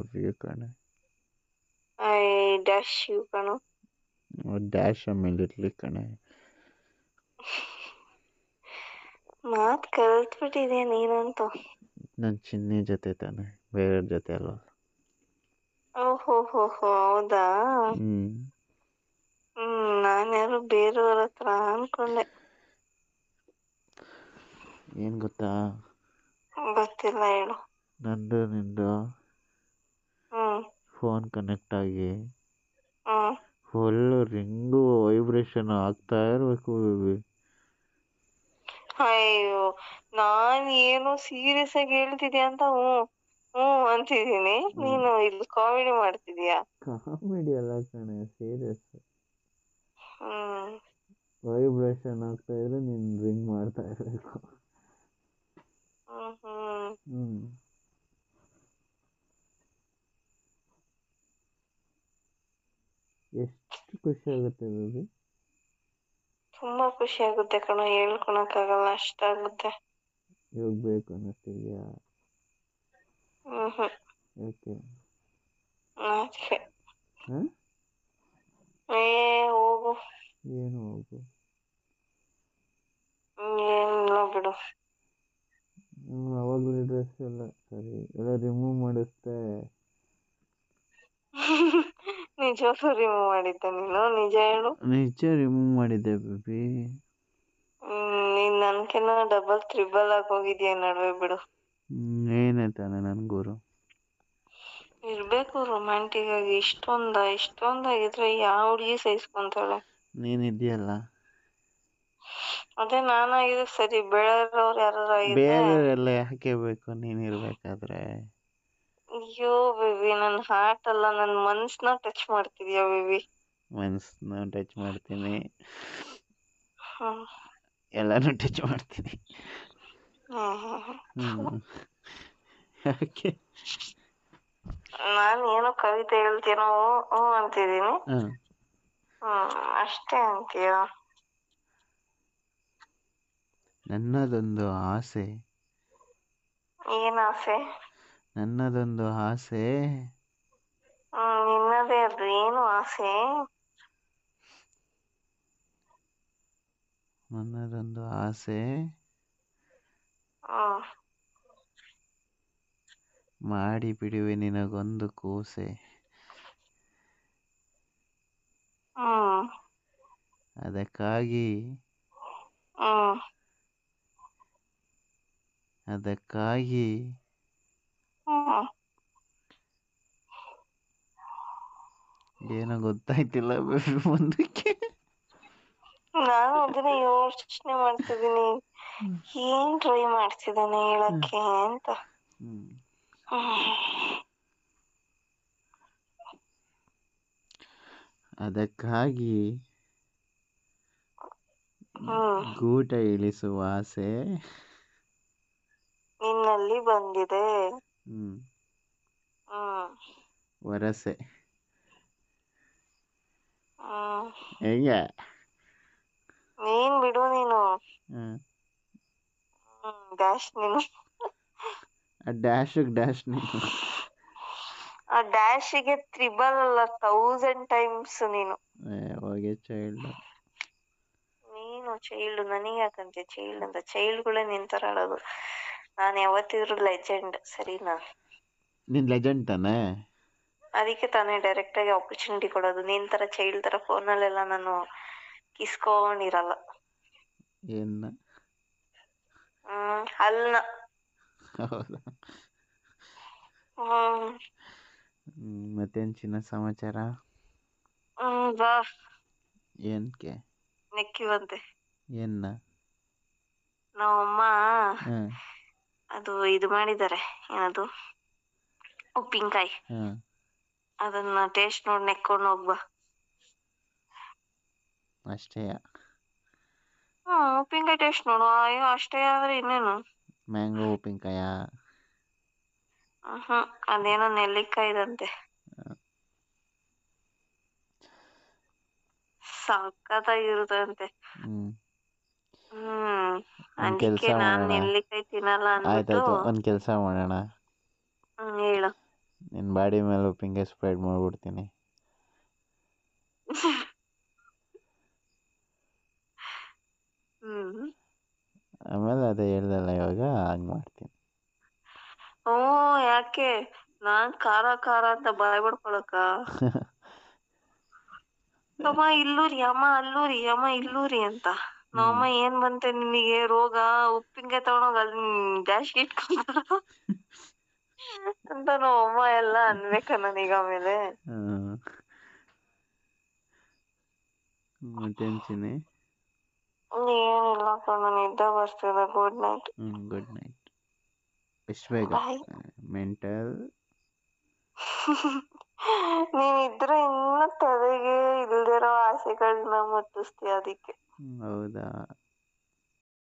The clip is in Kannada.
ಲವ್ ಯು ಕಣೆ. ಐ ಡ್ಯಾಶ್ ಯು ಕಣು. ಡ್ಯಾಶ್ ಆಮೇಲೆ ಇರ್ಲಿ ಕಣೆ. ಮಾತ್ ಕಲ್ತ್ಬಿಟ್ಟಿದ್ಯಾ ನೀನಂತೂ. ನನ್ನ ಚಿನ್ನಿ ಜೊತೆ ತಾನೆ, ಬೇರೆಯವ್ರ ಜೊತೆ ಅಲ್ವಾ. ಓಹೋ ಹೋ ಹೋ, ಹೌದಾ. ನಾನು ಯಾರು ಬೇರೆಯವ್ರ ಹತ್ರ ಅನ್ಕೊಂಡೆ. ಏನು ಗೊತ್ತಾ, ಗೊತ್ತಿಲ್ಲ, ಹೇಳು. ನಂದು ನಿಂದು ಫೋನ್ ಕನೆಕ್ಟ್ ಆಗಿ ಫುಲ್ ರಿಂಗು ವೈಬ್ರೇಷನ್ ಆಗ್ತಾ ಇರಬೇಕು ಬೇಬಿ. ಅಯ್ಯೋ, ನಾನು ಏನೋ ಸೀರಿಯಸ್ ಆಗಿ ಹೇಳ್ತಿದ್ಯಾ ಅಂತ ಹ್ಞೂ ಅಂತಿದ್ದೀನಿ. ನೀನು ಇಲ್ಲಿ ಕಾಮಿಡಿ ಮಾಡ್ತಿದ್ಯಾ. ಕಾಮಿಡಿ ಅಲ್ಲ ಕಣೆ, ಸೀರಿಯಸ್. ವೈಬ್ರೇಷನ್ ಆಗ್ತಾ ಇದ್ರೆ ನೀನು ರಿಂಗ್ ಮಾಡ್ತಾ ಇರಬೇಕು. ಎಷ್ಟು ಖುಷಿ ಆಗುತ್ತೆ ಬೇಬಿ. ತುಂಬಾ ಖುಷಿ ಆಗುತ್ತೆ ಕಣೋ, ಹೇಳ್ಕೊಳಕ್ಕಾಗಲ್ಲ, ಅಷ್ಟಾಗುತ್ತೆ. ಇವಾಗ ಬೇಕು ಅನ್ನಿಸ್ತಿದ್ಯಾ? ಯಾಕೆ? ಹೋಗು. ಏನು ಹೋಗು? ಏನಿಲ್ಲ ಬಿಡು. ಅವಾಗಲೇ ಡ್ರೆಸ್ ಎಲ್ಲ ಸರಿ ಎಲ್ಲ ರಿಮೂವ್ ಮಾಡಿಸ್ದೆ. ನಿಜವಾಗ್ಲೂ ರಿಮೂವ್ ಮಾಡಿದ್ದೆ ನೀನು? ನಿಜ ಹೇಳು. ನಿಜ ರಿಮೂವ್ ಮಾಡಿದ್ದೆ ಬೇಬಿ. ನೀನ್ ನನ್ಕಿನ್ನ ಡಬಲ್ ತ್ರಿಬಲ್ ಆಗಿ ಹೋಗಿದ್ಯಾ ನಡುವೆ ಬಿಡು. ಏನೇ ತಾನೆ ನನ್ಗೂರು ಇರ್ಬೇಕು ರೊಮ್ಯಾಂಟಿಕ್ ಆಗಿ. ಇಷ್ಟೊಂದಾಗಿದ್ರೆ ಯಾವ ಹುಡುಗಿ ಸಹಿಸ್ಕೊಂತಾಳೆ? ನೀನಿದ್ಯಲ್ಲ. ಅದೇ ನಾನಾಗಿದೆ ಸರಿ, ಬೇರೆಯವ್ರು ಯಾರು ಆಗಿದ್ರೆ ಬೇರೆಯವರೆಲ್ಲ ಯಾಕೆ ಬೇಕು ನೀನಿರ್ಬೇಕಾದ್ರೆ? ಅಯ್ಯೋ ಬೇಬಿ, ನನ್ನ ಹಾರ್ಟ್ ಅಲ್ಲ, ನನ್ನ ಮನ್ಸನ್ನ ಟಚ್ ಮಾಡ್ತಿದ್ಯಾ ಬೇಬಿ. ಮನ್ಸನ್ನ ಟಚ್ ಮಾಡ್ತೀನಿ, ಎಲ್ಲಾನು ಟಚ್ ಮಾಡ್ತೀನಿ. ಯಾಕೆ? ನಾನು ಏನೋ ಕವಿತೆ ಹೇಳ್ತೀನೋ ಅಂತಿದ್ದೀನಿ. ಅಷ್ಟೇ ಅಂತೀಯ? ನನ್ನದೊಂದು ಆಸೆ. ಏನ್ ಆಸೆ? ನನ್ನದೊಂದು ಆಸೆ. ನಿನ್ನದೇ ಅದು. ಏನು ಆಸೆ? ನನ್ನದೊಂದು ಆಸೆ, ಮಾಡಿ ಬಿಡುವೆ ನಿನಗೊಂದು ಕೂಸೆ. ಅದಕ್ಕಾಗಿ ಏನೋ ಗೊತ್ತಾಯ್ತಿಲ್ಲ ಬೇಬಿ ಮುಂದಕ್ಕೆ. ನಾನು ಅದನ್ನ ಯೋಚನೆ ಮಾಡ್ತಿದ್ದೀನಿ, ಏನ್ ಟ್ರೈ ಮಾಡ್ತಿದ್ದಾನೆ ಹೇಳಕ್ಕೆ ಅಂತ. ಅದಕ್ಕಾಗಿ ಗೂಟ ಇಳಿಸುವ ಆಸೆ ನಿನ್ನಲ್ಲಿ ಬಂದಿದೆ. ವರಸೆ. ಹೇಗ ನೀನ್ ಬಿಡು ನೀನು. ಡ್ಯಾಶ್ ನೀನು. ಡ್ಯಾಶ್ ನೀನು. ಆ ಡ್ಯಾಶಿಗೆ ತ್ರಿಬಲ್ ಅಲ್ಲ 1000 ಟೈಮ್ಸ್ ನೀನು. ಹೋಗಿ ಚೈಲ್ಡ್. ನೀನು ಚೈಲ್ಡ್. ನನಗೆ ಯಾಕಂತೆ ಚೈಲ್ಡ್ ಅಂತ? ಚೈಲ್ಡ್ಗಳೇ ನಿಂತರ ಆಡೋದು. ನಾನು ಯಾವತ್ತಿದ್ರು ಲೆಜೆಂಡ್, ಸರಿನಾ? ನೀನ್ ಲೆಜೆಂಡ್ ತಾನೆ, ಅದಕ್ಕೆ ತಾನೇ ಡೈರೆಕ್ಟ್ ಆಗಿ ಆಪರ್ಚುನಿಟಿ ಕೊಡೋದು. ನಿನ್ ತರ ಚೈಲ್ಡ್ ತರ ಫೋನಲ್ಲೆಲ್ಲ ನಾನು ಕಿಸ್ಕೊಂಡಿರಲ್ಲ. ಏನ್ನ? ಅಲ್ಲ. ಹೌದಾ? ಮತ್ತೇನ್ ಚಿನ್ನ ಸಮಾಚಾರ? ಬಾ. ಏನ್ಕೆ? ನೆಕ್ಕಿವಂತೆ. ಏನ್ನ? ನಮ್ಮಮ್ಮ ಅದು ಇದು ಮಾಡಿದ್ದಾರೆ, ಏನದು, ಉಪ್ಪಿನಕಾಯಿ. ಅದನ್ನ ಟೇಸ್ಟ್ ನೋಡಿ ನೆಕ್ಕೊಂಡು ಹೋಗ್ಬಾ. ಅಷ್ಟೇ? ಉಪ್ಪಿನಕಾಯಿ ಟೇಸ್ಟ್ ನೋಡು. ಅಯ್ಯೋ ಅಷ್ಟೇ ಆದ್ರೆ ಇನ್ನೇನು? ಮ್ಯಾಂಗೋ ಉಪ್ಪಿನಕಾಯ? ಅದೇನೋ ನೆಲ್ಲಿಕಾಯ್ದಂತೆ. ಸಖತ್ತಾಗಿರುತ್ತಂತೆ. ಅದಕ್ಕೆ ನಾನ್ ನೆಲ್ಲಿಕಾಯಿ ತಿನ್ನಲ್ಲ ಅಂದ್ಬಿಟ್ಟು. ಆಯ್ತಾಯ್ತು, ಒಂದ್ ಕೆಲ್ಸ ಮಾಡೋಣ. ಹೇಳು. ನಿನ್ನ ಬಾಡಿ ಮೇಲೆ ಉಪ್ಪಿನಕಾಯಿ ಸ್ಪ್ರೆಡ್ ಮಾಡ್ಬಿಡ್ತೀನಿ. ಹ್ಮ್ ಆಮೇಲೆ ಅದೇ ಹೇಳ್ದಲ್ಲ ಇವಾಗ ಹಂಗೆ ಮಾಡ್ತೀನಿ. ಓ ಯಾಕೆ ನಾನ್ ಖಾರ ಖಾರ ಅಂತ ಬಾಯ್ ಬಡ್ಕೊಳಕ ಅಮ್ಮ ಇಲ್ಲೂರಿ ಅಮ್ಮ ಅಲ್ಲೂರಿ ಅಮ್ಮ ಇಲ್ಲೂರಿ ಅಂತ ನಮ್ಮಮ್ಮ ಏನ್ ಬಂತೆ ನಿನಗೆ ರೋಗ ಉಪ್ಪಿನಕಾಯಿ ತಗೊಂಡೋಗ ಅಲ್ಲಿ ಡ್ಯಾಶ್ ಇಟ್ಕೊಂಡ ಅಂತ ನಮ್ಮಮ್ಮ ಎಲ್ಲ ಅನ್ಬೇಕ ನನೀಗ ಆಮೇಲೆ. ಮತ್ತೇನು ಚಿನ್ನಿ? ಏನಿಲ್ಲ ಕಣ ನಿದ್ದೆ ಬರ್ತಿದೆ. Good night. Good night. ಎಷ್ಟು ಬೇಗ ಬಾಯ್. ಮೆಂಟಲ್. ನೀನಿದ್ರೆ ಇನ್ನು ತಲೆಗೆ ಇಲ್ದಿರೋ ಆಸೆಗಳನ್ನ ಮುಟ್ಟಿಸ್ತೀಯ ಅದಕ್ಕೆ. ಹೌದಾ?